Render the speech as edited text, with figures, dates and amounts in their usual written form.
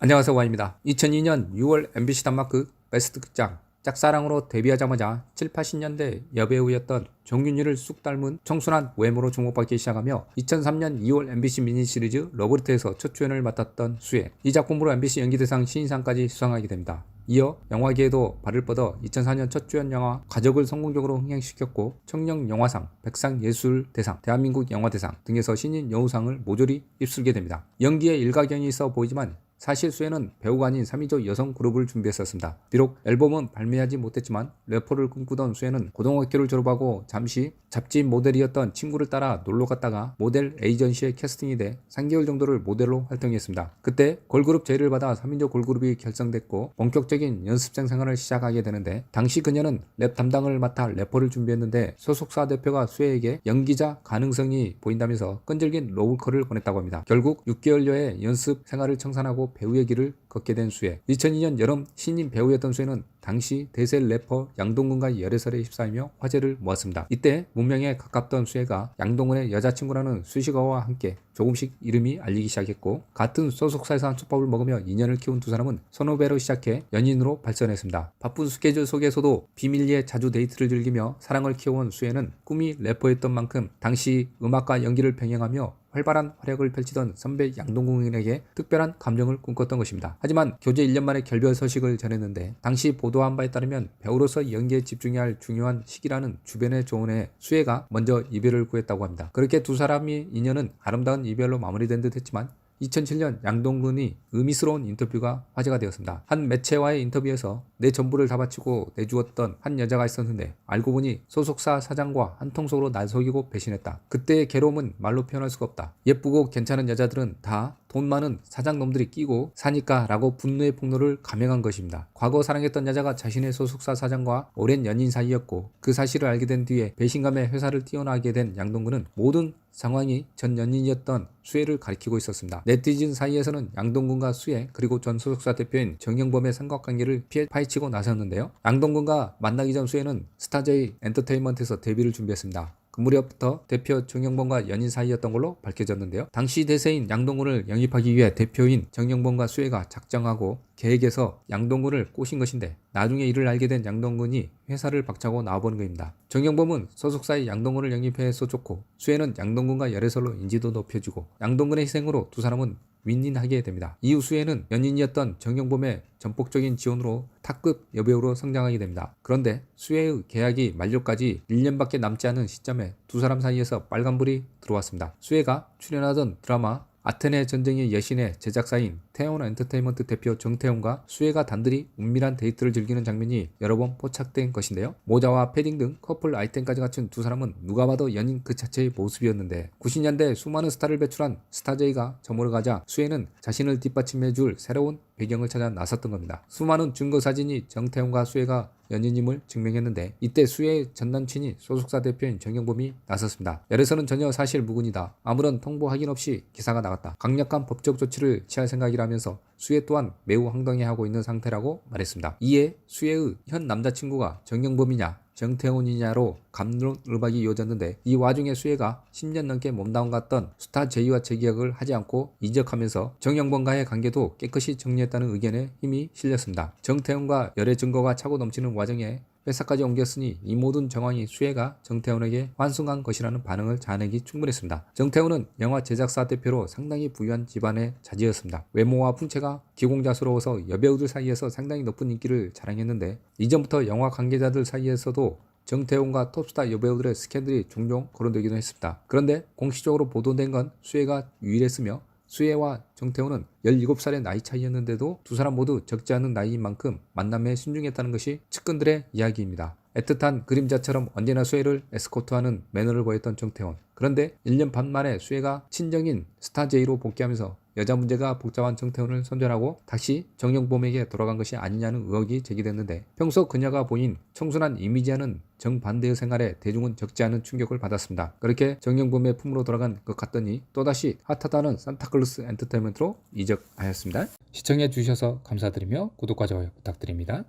안녕하세요, 와입니다. 2002년 6월 MBC 단마크 베스트 극장 짝사랑으로 데뷔하자마자 7, 80년대 여배우였던 정윤희를 쑥 닮은 청순한 외모로 주목받기 시작하며 2003년 2월 MBC 미니 시리즈 러브리트에서 첫 주연을 맡았던 수혜. 이 작품으로 MBC 연기대상 신인상까지 수상하게 됩니다. 이어 영화계에도 발을 뻗어 2004년 첫 주연 영화 가족을 성공적으로 흥행시켰고 청룡 영화상, 백상예술대상, 대한민국 영화대상 등에서 신인 여우상을 모조리 휩쓸게 됩니다. 연기에 일가견이 있어 보이지만 사실 수혜는 배우가 아닌 3인조 여성 그룹을 준비했었습니다. 비록 앨범은 발매하지 못했지만 래퍼를 꿈꾸던 수혜는 고등학교를 졸업하고 잠시 잡지 모델이었던 친구를 따라 놀러 갔다가 모델 에이전시에 캐스팅이 돼 3개월 정도를 모델로 활동했습니다. 그때 걸그룹 제의를 받아 3인조 걸그룹이 결성됐고 본격적인 연습생 생활을 시작하게 되는데 당시 그녀는 랩 담당을 맡아 래퍼를 준비했는데 소속사 대표가 수혜에게 연기자 가능성이 보인다면서 끈질긴 로우콜을 보냈다고 합니다. 결국 6개월여의 연습 생활을 청산하고 배우의 길을 걷게 된 수혜. 2002년 여름 신인 배우였던 수혜는 당시 대세 래퍼 양동근과 열애설에 휩싸이며 화제를 모았습니다. 이때 문명에 가깝던 수혜가 양동근의 여자친구라는 수식어와 함께 조금씩 이름이 알리기 시작했고 같은 소속사에서 한 솥밥을 먹으며 인연을 키운 두 사람은 선후배로 시작해 연인으로 발전했습니다. 바쁜 스케줄 속에서도 비밀리에 자주 데이트를 즐기며 사랑을 키워온 수혜는 꿈이 래퍼였던 만큼 당시 음악과 연기를 병행하며 활발한 활약을 펼치던 선배 양동근에게 특별한 감정을 꿈꿨던 것입니다. 하지만 교제 1년 만에 결별 소식을 전했는데 당시 보도한 바에 따르면 배우로서 연기에 집중해야 할 중요한 시기라는 주변의 조언에 수혜가 먼저 이별을 구했다고 합니다. 그렇게 두 사람의 인연은 아름다운 이별로 마무리된 듯 했지만 2007년 양동근이 의미스러운 인터뷰가 화제가 되었습니다. 한 매체와의 인터뷰에서 내 전부를 다 바치고 내주었던 한 여자가 있었는데 알고 보니 소속사 사장과 한통속으로 날 속이고 배신했다. 그때의 괴로움은 말로 표현할 수가 없다. 예쁘고 괜찮은 여자들은 다 돈 많은 사장놈들이 끼고 사니까 라고 분노의 폭로를 감행한 것입니다. 과거 사랑했던 여자가 자신의 소속사 사장과 오랜 연인 사이였고 그 사실을 알게 된 뒤에 배신감에 회사를 뛰어나게 된 양동근은 모든 상황이 전 연인이었던 수혜를 가리키고 있었습니다. 네티즌 사이에서는 양동근과 수혜 그리고 전 소속사 대표인 정영범의 삼각관계를 파헤치고 나섰는데요. 양동근과 만나기 전 수혜는 스타제이 엔터테인먼트에서 데뷔를 준비했습니다. 그 무렵부터 대표 정영범과 연인 사이였던 걸로 밝혀졌는데요. 당시 대세인 양동근을 영입하기 위해 대표인 정영범과 수혜가 작정하고 계획에서 양동근을 꼬신 것인데 나중에 이를 알게 된 양동근이 회사를 박차고 나와버린 것입니다. 정영범은 소속사의 양동근을 영입해서 좋고 수혜는 양동근과 열애설로 인지도 높여주고 양동근의 희생으로 두 사람은 윈윈하게 됩니다. 이후 수혜는 연인이었던 정영범의 전폭적인 지원으로 탑급 여배우로 성장하게 됩니다. 그런데 수혜의 계약이 만료까지 1년밖에 남지 않은 시점에 두 사람 사이에서 빨간불이 들어왔습니다. 수혜가 출연하던 드라마 아테네 전쟁의 여신의 제작사인 태온 엔터테인먼트 대표 정태훈과 수혜가 단둘이 은밀한 데이트를 즐기는 장면이 여러 번 포착된 것인데요. 모자와 패딩 등 커플 아이템까지 갖춘 두 사람은 누가 봐도 연인 그 자체의 모습이었는데 90년대 수많은 스타를 배출한 스타제이가 저물어 가자 수혜는 자신을 뒷받침해줄 새로운 배경을 찾아 나섰던 겁니다. 수많은 증거사진이 정태훈과 수혜가 연인임을 증명했는데 이때 수혜의 전남친이 소속사 대표인 정영범이 나섰습니다. 열애설은 전혀 사실 무근이다. 아무런 통보 확인 없이 기사가 나갔다. 강력한 법적 조치를 취할 생각이라면서 수혜 또한 매우 황당해하고 있는 상태라고 말했습니다. 이에 수혜의 현 남자친구가 정영범이냐 정태훈이냐로 감론을박이 이어졌는데 이 와중에 수혜가 10년 넘게 몸담아 갔던 스타 제이와 재계약을 하지 않고 이적하면서 정영범과의 관계도 깨끗이 정리했다는 의견에 힘이 실렸습니다. 정태훈과 열애 증거가 차고 넘치는 와중에 회사까지 옮겼으니 이 모든 정황이 수혜가 정태훈에게 환승한 것이라는 반응을 자아내기 충분했습니다. 정태훈은 영화 제작사 대표로 상당히 부유한 집안의 자제였습니다. 외모와 풍채가 기공자스러워서 여배우들 사이에서 상당히 높은 인기를 자랑했는데 이전부터 영화 관계자들 사이에서도 정태훈과 톱스타 여배우들의 스캔들이 종종 거론되기도 했습니다. 그런데 공식적으로 보도된 건 수혜가 유일했으며 수혜와 정태훈은 17살의 나이 차이였는데도 두 사람 모두 적지 않은 나이인 만큼 만남에 신중했다는 것이 측근들의 이야기입니다. 애틋한 그림자처럼 언제나 수혜를 에스코트하는 매너를 보였던 정태훈. 그런데 1년 반 만에 수혜가 친정인 스타제이로 복귀하면서 여자 문제가 복잡한 정태훈을 선전하고 다시 정영범에게 돌아간 것이 아니냐는 의혹이 제기됐는데 평소 그녀가 보인 청순한 이미지와는 정반대의 생활에 대중은 적지 않은 충격을 받았습니다. 그렇게 정영범의 품으로 돌아간 것 같더니 또다시 핫하다는 산타클로스 엔터테인먼트로 이적하였습니다. 시청해 주셔서 감사드리며 구독과 좋아요 부탁드립니다.